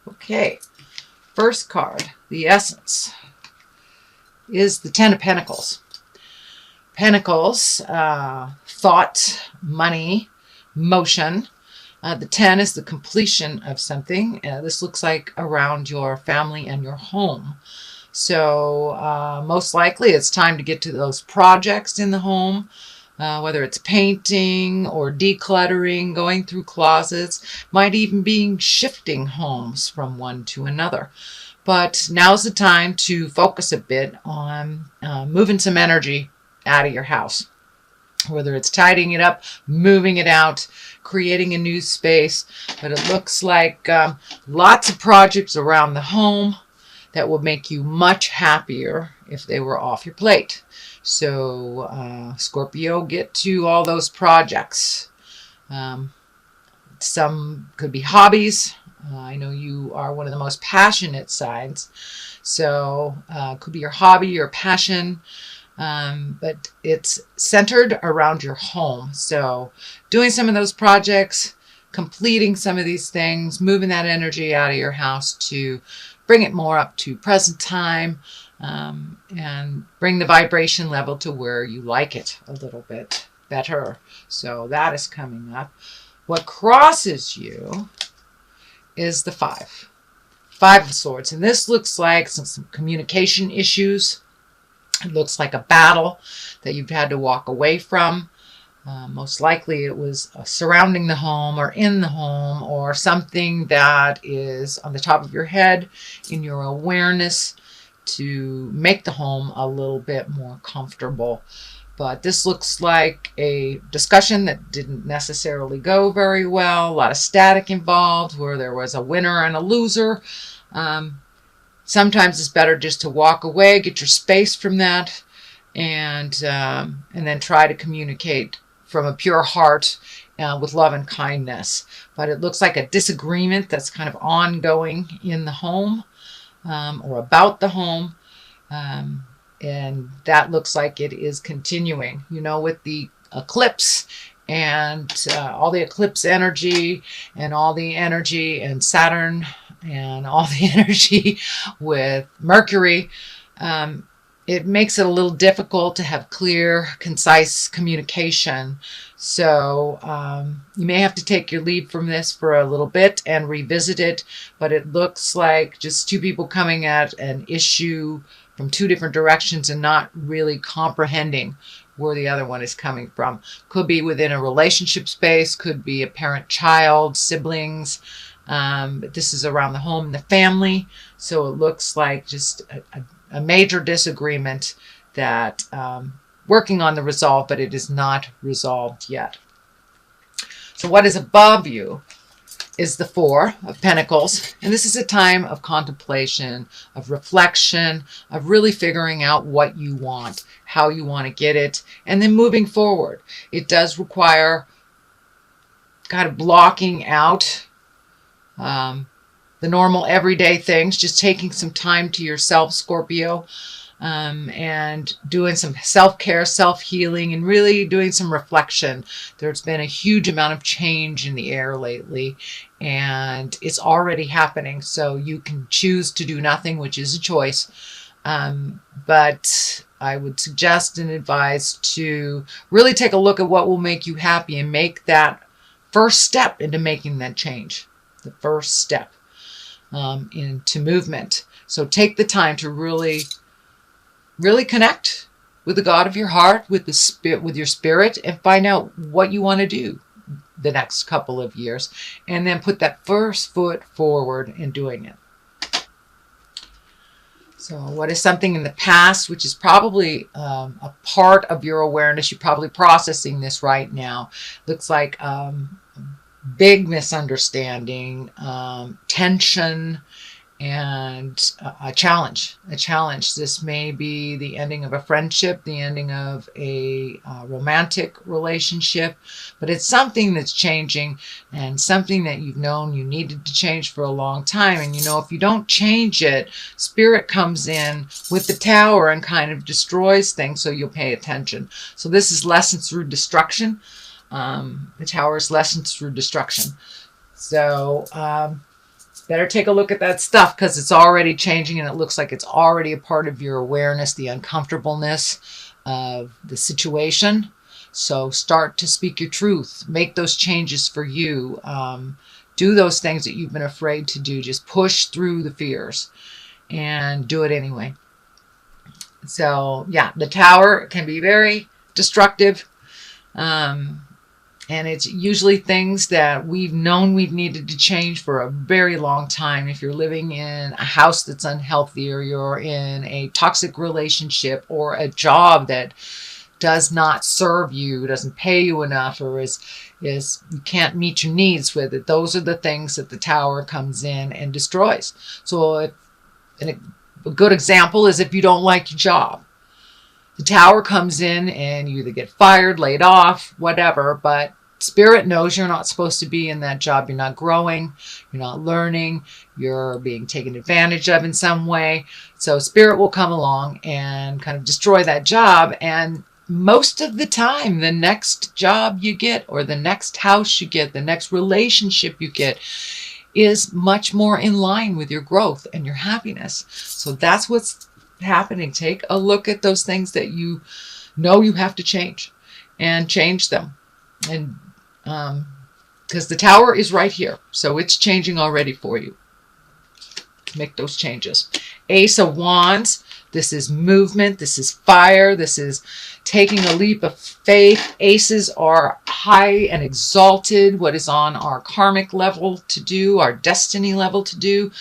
Okay, first card, the essence, is the Ten of Pentacles. Pentacles, thought, money, motion. The 10 is the completion of something. This looks like around your family and your home. So most likely it's time to get to those projects in the home, whether it's painting or decluttering, going through closets, might even be shifting homes from one to another. But now's the time to focus a bit on moving some energy out of your house, whether it's tidying it up, moving it out, creating a new space. But it looks like lots of projects around the home that will make you much happier if they were off your plate. So Scorpio, get to all those projects. Some could be hobbies. I know you are one of the most passionate signs. So could be your hobby, your passion. But it's centered around your home. So doing some of those projects, completing some of these things, moving that energy out of your house to bring it more up to present time, and bring the vibration level to where you like it a little bit better. So that is coming up. What crosses you is the Five of Swords. And this looks like some communication issues. It looks like a battle that you've had to walk away from. Most likely it was surrounding the home or in the home, or something that is on the top of your head in your awareness to make the home a little bit more comfortable. But this looks like a discussion that didn't necessarily go very well. A lot of static involved where there was a winner and a loser. Sometimes it's better just to walk away, get your space from that, and then try to communicate from a pure heart with love and kindness. But it looks like a disagreement that's kind of ongoing in the home, or about the home. And that looks like it is continuing, with the eclipse and all the eclipse energy and all the energy and Saturn and all the energy with Mercury. It makes it a little difficult to have clear, concise communication. So you may have to take your leave from this for a little bit and revisit it. But it looks like just two people coming at an issue from two different directions and not really comprehending where the other one is coming from. Could be within a relationship space, could be a parent-child, siblings. But this is around the home and the family. So it looks like just a major disagreement that working on the resolve, but it is not resolved yet. So what is above you is the Four of Pentacles. And this is a time of contemplation, of reflection, of really figuring out what you want, how you want to get it, and then moving forward. It does require kind of blocking out the normal everyday things, just taking some time to yourself, Scorpio, and doing some self-care, self-healing, and really doing some reflection. There's been a huge amount of change in the air lately, and it's already happening. So you can choose to do nothing, which is a choice. But I would suggest and advise to really take a look at what will make you happy and make that first step into making that change. The first step into movement. So take the time to really connect with the God of your heart, with the spirit, with your spirit, and find out what you want to do the next couple of years, and then put that first foot forward in doing it. So what is something in the past, which is probably a part of your awareness, you're probably processing this right now. Looks like big misunderstanding, tension, and a challenge. This may be the ending of a friendship, the ending of a romantic relationship, but it's something that's changing and something that you've known you needed to change for a long time. And if you don't change it, Spirit comes in with the Tower and kind of destroys things, so you'll pay attention. So this is lessons through destruction. The Tower is lessons through destruction. So better take a look at that stuff, because it's already changing and it looks like it's already a part of your awareness, the uncomfortableness of the situation. So start to speak your truth. Make those changes for you. Do those things that you've been afraid to do. Just push through the fears and do it anyway. So yeah, the Tower can be very destructive. And it's usually things that we've known we've needed to change for a very long time. If you're living in a house that's unhealthy, or you're in a toxic relationship, or a job that does not serve you, doesn't pay you enough, or is you can't meet your needs with it, those are the things that the Tower comes in and destroys. So a good example is if you don't like your job. The Tower comes in and you either get fired, laid off, whatever, but Spirit knows you're not supposed to be in that job. You're not growing, you're not learning, you're being taken advantage of in some way. So Spirit will come along and kind of destroy that job. And most of the time, the next job you get, or the next house you get, the next relationship you get, is much more in line with your growth and your happiness. So that's what's happening. Take a look at those things that you know you have to change, and change them. And because the Tower is right here, so it's changing already for you. Make those changes. Ace of Wands. This is movement. This is fire. This is taking a leap of faith. Aces are high and exalted, what is on our karmic level to do, our destiny level to do.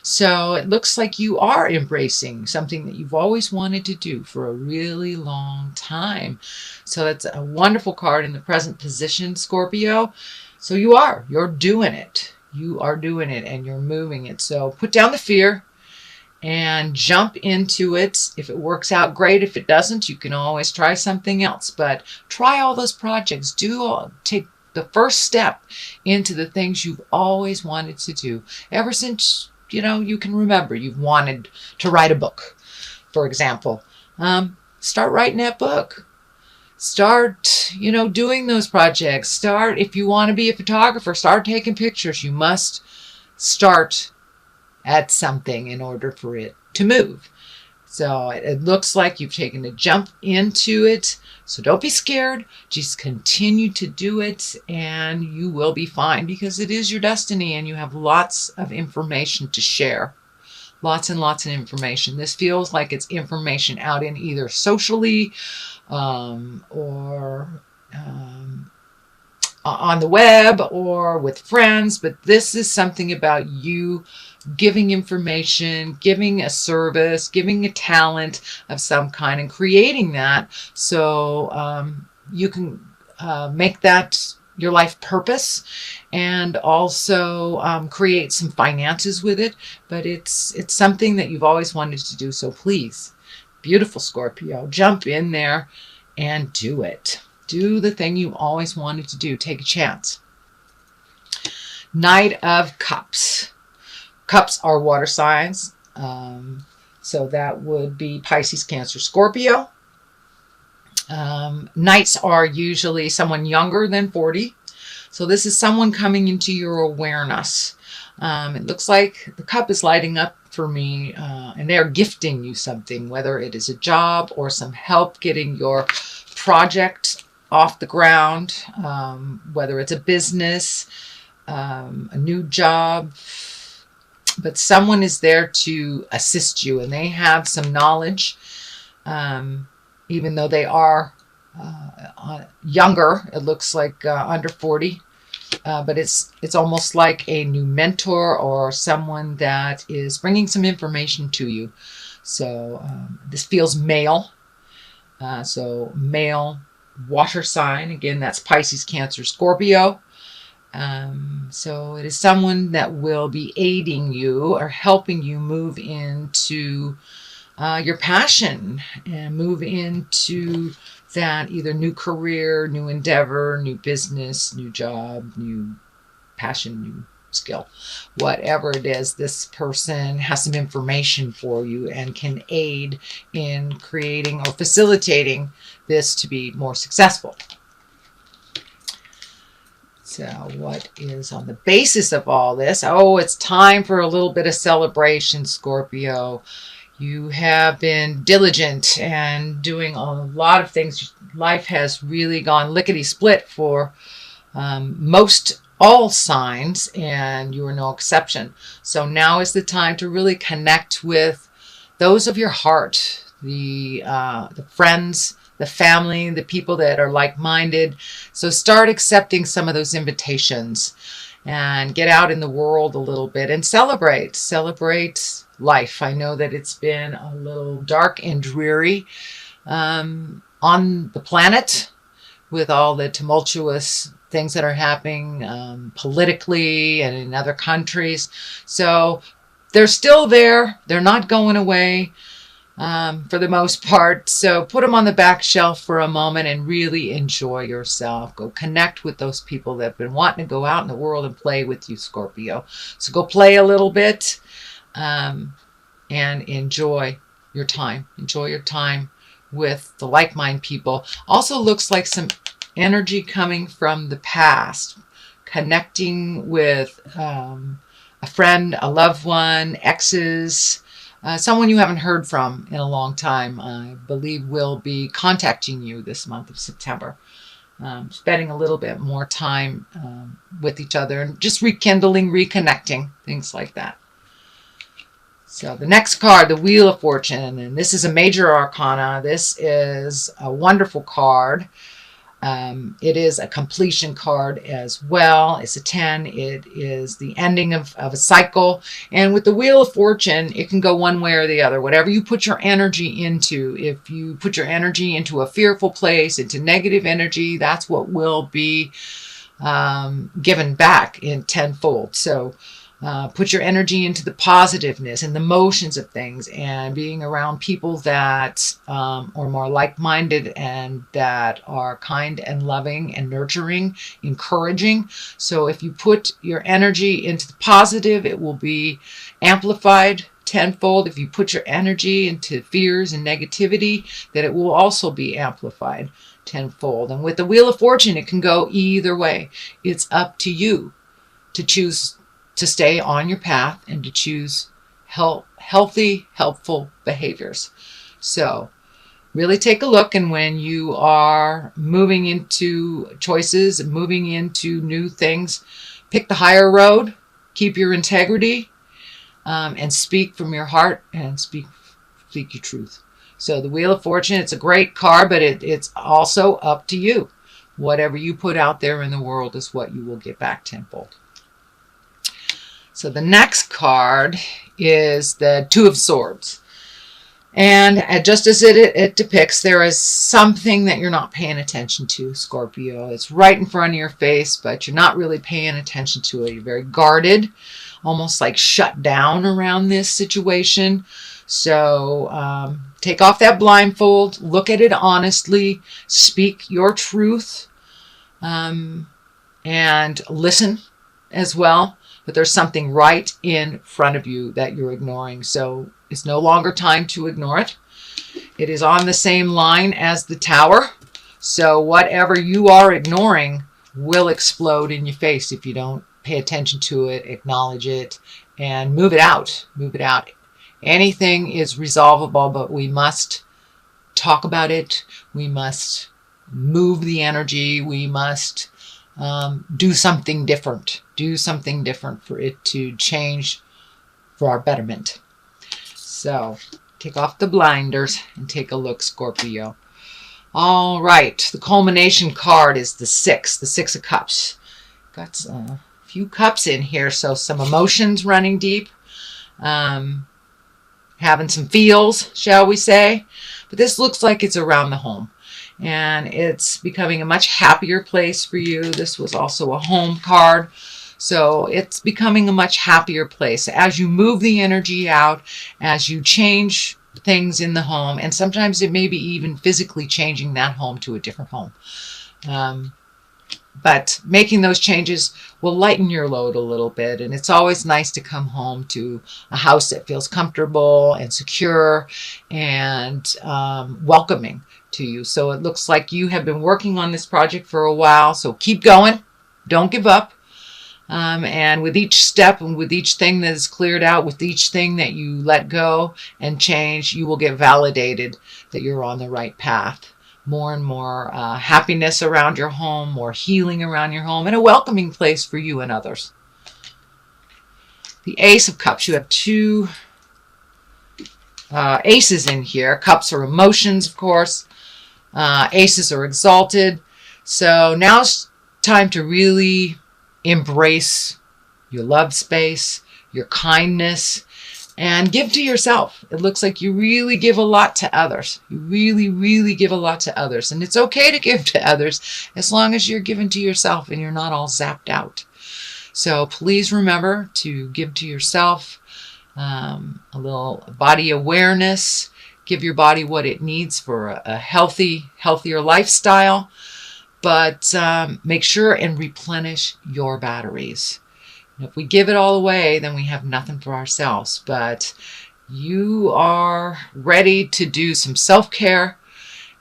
So it looks like you are embracing something that you've always wanted to do for a really long time. So that's a wonderful card in the present position, Scorpio. So you're doing it. You are doing it, and you're moving it. So put down the fear and jump into it. If it works out, great. If it doesn't, you can always try something else. But try all those projects. Take the first step into the things you've always wanted to do. Ever since, you can remember, you've wanted to write a book, for example. Start writing that book. Start, doing those projects. Start, if you want to be a photographer, start taking pictures. You must start at something in order for it to move. So it looks like you've taken a jump into it. So don't be scared. Just continue to do it, and you will be fine, because it is your destiny and you have lots of information to share. Lots and lots of information. This feels like it's information out in either socially or on the web or with friends, but this is something about you giving information, giving a service, giving a talent of some kind, and creating that so you can make that your life purpose, and also create some finances with it. But it's something that you've always wanted to do. So please, beautiful Scorpio, jump in there and do it. Do the thing you've always wanted to do. Take a chance. Knight of Cups. Cups are water signs. So that would be Pisces, Cancer, Scorpio. Knights are usually someone younger than 40. So this is someone coming into your awareness. It looks like the cup is lighting up for me, and they're gifting you something, whether it is a job or some help getting your project off the ground, whether it's a business, a new job. But someone is there to assist you, and they have some knowledge, even though they are younger. It looks like under 40, but it's almost like a new mentor or someone that is bringing some information to you. So this feels male. So male water sign. Again, that's Pisces, Cancer, Scorpio. So it is someone that will be aiding you or helping you move into your passion and move into that either new career, new endeavor, new business, new job, new passion, new skill. Whatever it is, this person has some information for you and can aid in creating or facilitating this to be more successful. So what is on the basis of all this? Oh, it's time for a little bit of celebration, Scorpio. You have been diligent and doing a lot of things. Life has really gone lickety-split for most all signs, and you are no exception. So now is the time to really connect with those of your heart, the friends, the family, the people that are like-minded. So start accepting some of those invitations and get out in the world a little bit and celebrate life. I know that it's been a little dark and dreary on the planet with all the tumultuous things that are happening politically and in other countries. So they're still there. They're not going away for the most part. So put them on the back shelf for a moment and really enjoy yourself. Go connect with those people that have been wanting to go out in the world and play with you, Scorpio. So go play a little bit and enjoy your time. Enjoy your time with the like-minded people. Also looks like some energy coming from the past, connecting with a friend, a loved one, exes, someone you haven't heard from in a long time, I believe will be contacting you this month of September. Spending a little bit more time with each other and just rekindling, reconnecting, things like that. So the next card, the Wheel of Fortune, and this is a major arcana. This is a wonderful card. It is a completion card as well. It's a 10. It is the ending of a cycle. And with the Wheel of Fortune, it can go one way or the other. Whatever you put your energy into, if you put your energy into a fearful place, into negative energy, that's what will be given back in tenfold. So put your energy into the positiveness and the motions of things, and being around people that are more like-minded and that are kind and loving and nurturing, encouraging. So if you put your energy into the positive, it will be amplified tenfold. If you put your energy into fears and negativity, that it will also be amplified tenfold. And with the Wheel of Fortune, it can go either way. It's up to you to choose to stay on your path and to choose healthy, helpful behaviors. So really take a look, and when you are moving into choices and moving into new things, pick the higher road, keep your integrity, and speak from your heart and speak your truth. So the Wheel of Fortune, it's a great card, but it's also up to you. Whatever you put out there in the world is what you will get back tenfold. So the next card is the Two of Swords. And just as it depicts, there is something that you're not paying attention to, Scorpio. It's right in front of your face, but you're not really paying attention to it. You're very guarded, almost like shut down around this situation. So take off that blindfold, look at it honestly, speak your truth, and listen as well. But there's something right in front of you that you're ignoring. So it's no longer time to ignore it. It is on the same line as the Tower. So whatever you are ignoring will explode in your face if you don't pay attention to it, acknowledge it, and move it out. Move it out. Anything is resolvable, but we must talk about it. We must move the energy. We must do something different. Do something different for it to change for our betterment. So take off the blinders and take a look, Scorpio. All right. The culmination card is the Six of Cups. Got a few cups in here, so some emotions running deep. Having some feels, shall we say. But this looks like it's around the home. And it's becoming a much happier place for you. This was also a home card. So it's becoming a much happier place as you move the energy out, as you change things in the home. And sometimes it may be even physically changing that home to a different home. But making those changes will lighten your load a little bit. And it's always nice to come home to a house that feels comfortable and secure and welcoming to you. So it looks like you have been working on this project for a while. So keep going. Don't give up. And with each step and with each thing that is cleared out, with each thing that you let go and change, you will get validated that you're on the right path. More and more happiness around your home, more healing around your home, and a welcoming place for you and others. The Ace of Cups. You have two aces in here. Cups are emotions, of course. Aces are exalted. So now it's time to really embrace your love space, your kindness, and give to yourself. It looks like you really give a lot to others. You really, really give a lot to others. And it's okay to give to others as long as you're giving to yourself and you're not all zapped out. So please remember to give to yourself, a little body awareness. Give your body what it needs for a healthier lifestyle. But make sure and replenish your batteries. If we give it all away, then we have nothing for ourselves. But you are ready to do some self-care,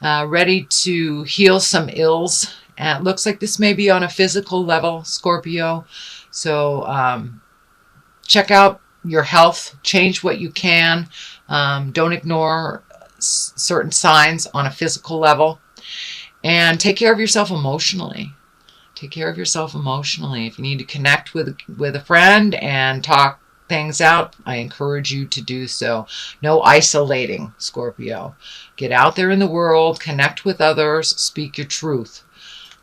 ready to heal some ills. And it looks like this may be on a physical level, Scorpio. So check out your health, change what you can. Don't ignore certain signs on a physical level. And take care of yourself emotionally. Take care of yourself emotionally. If you need to connect with a friend and talk things out, I encourage you to do so. No isolating, Scorpio. Get out there in the world, connect with others, speak your truth.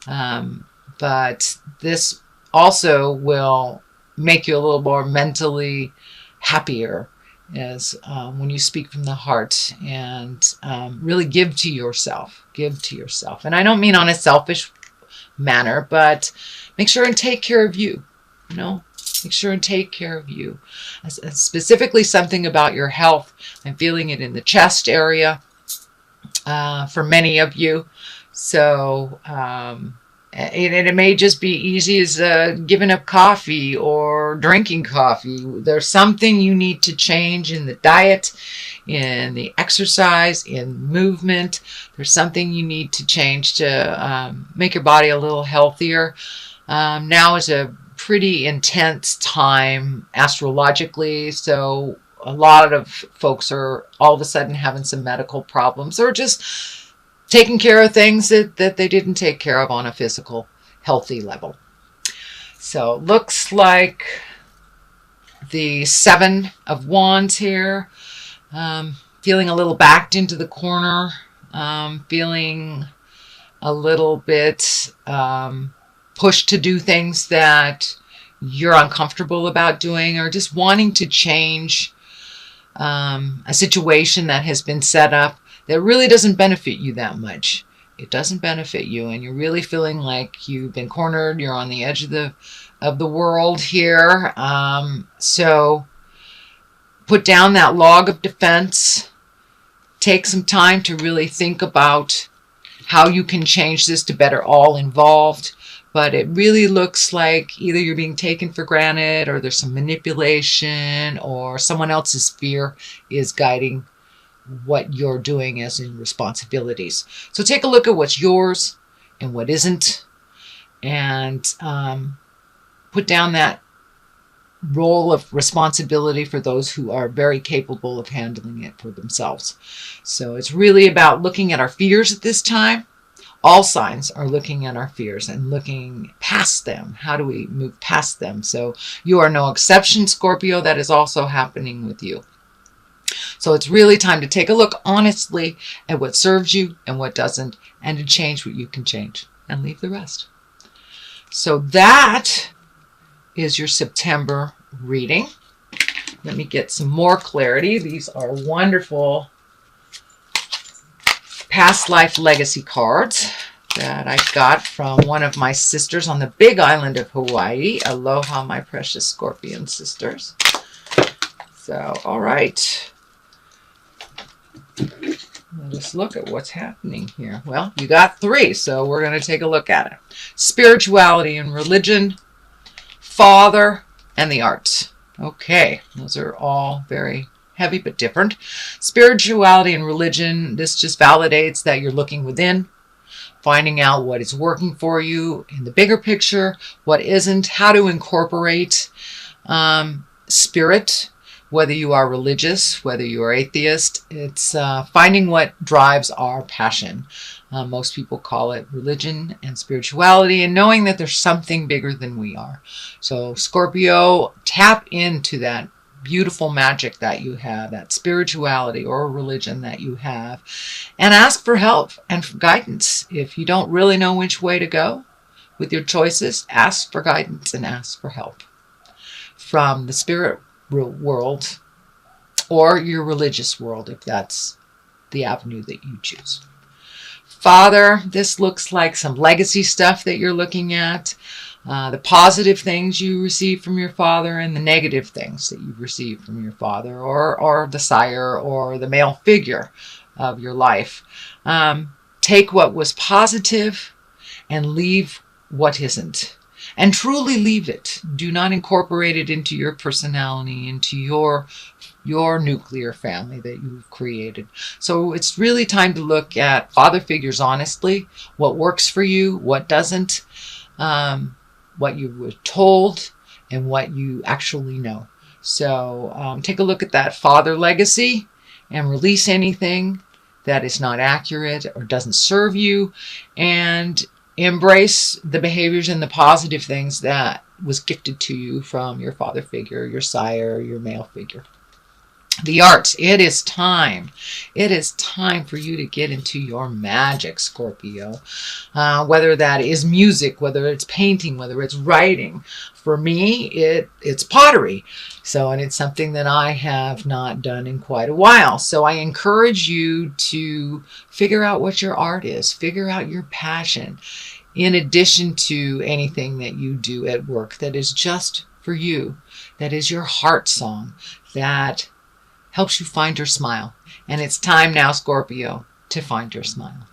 But this also will make you a little more mentally happier as when you speak from the heart and really give to yourself. Give to yourself. And I don't mean on a selfish manner, but make sure and take care of you. You know, make sure and take care of you. Specifically something about your health. I'm feeling it in the chest area for many of you. So it may just be easy as giving up coffee or drinking coffee. There's something you need to change in the diet, in the exercise, in movement. There's something you need to change to make your body a little healthier. Now is a pretty intense time astrologically, so a lot of folks are all of a sudden having some medical problems or just taking care of things that they didn't take care of on a physical, healthy level. So looks like the Seven of Wands here. Feeling a little backed into the corner. Feeling a little bit pushed to do things that you're uncomfortable about doing, or just wanting to change a situation that has been set up that really doesn't benefit you that much. It doesn't benefit you, and you're really feeling like you've been cornered. You're on the edge of the world here. So put down that log of defense. Take some time to really think about how you can change this to better all involved. But it really looks like either you're being taken for granted, or there's some manipulation, or someone else's fear is guiding what you're doing as in responsibilities. So take a look at what's yours and what isn't, and put down that role of responsibility for those who are very capable of handling it for themselves. So it's really about looking at our fears at this time. All signs are looking at our fears and looking past them. How do we move past them? So you are no exception, Scorpio. That is also happening with you. So it's really time to take a look honestly at what serves you and what doesn't, and to change what you can change and leave the rest. So that is your September reading. Let me get some more clarity. These are wonderful past life legacy cards that I got from one of my sisters on the big island of Hawaii. Aloha, my precious Scorpion sisters. So, all right. Let us look at what's happening here. Well, you got 3, so we're going to take a look at it. Spirituality and religion, father, and the arts. Okay, those are all very heavy but different. Spirituality and religion, this just validates that you're looking within, finding out what is working for you in the bigger picture, what isn't, how to incorporate spirit, whether you are religious, whether you are atheist. It's finding what drives our passion. Most people call it religion and spirituality, and knowing that there's something bigger than we are. So Scorpio, tap into that beautiful magic that you have, that spirituality or religion that you have, and ask for help and for guidance. If you don't really know which way to go with your choices, ask for guidance and ask for help from the spirit world or your religious world, if that's the avenue that you choose. Father, this looks like some legacy stuff that you're looking at. The positive things you receive from your father and the negative things that you've received from your father or the sire or the male figure of your life. Take what was positive and leave what isn't. And truly leave it. Do not incorporate it into your personality, into your nuclear family that you've created. So it's really time to look at father figures honestly, what works for you, what doesn't, what you were told, and what you actually know. So take a look at that father legacy and release anything that is not accurate or doesn't serve you, and embrace the behaviors and the positive things that was gifted to you from your father figure, your sire, your male figure. The arts, it is time. It is time for you to get into your magic, Scorpio. Whether that is music, whether it's painting, whether it's writing. For me, it's pottery. And it's something that I have not done in quite a while. So I encourage you to figure out what your art is. Figure out your passion. In addition to anything that you do at work that is just for you. That is your heart song. That helps you find your smile. And it's time now, Scorpio, to find your smile.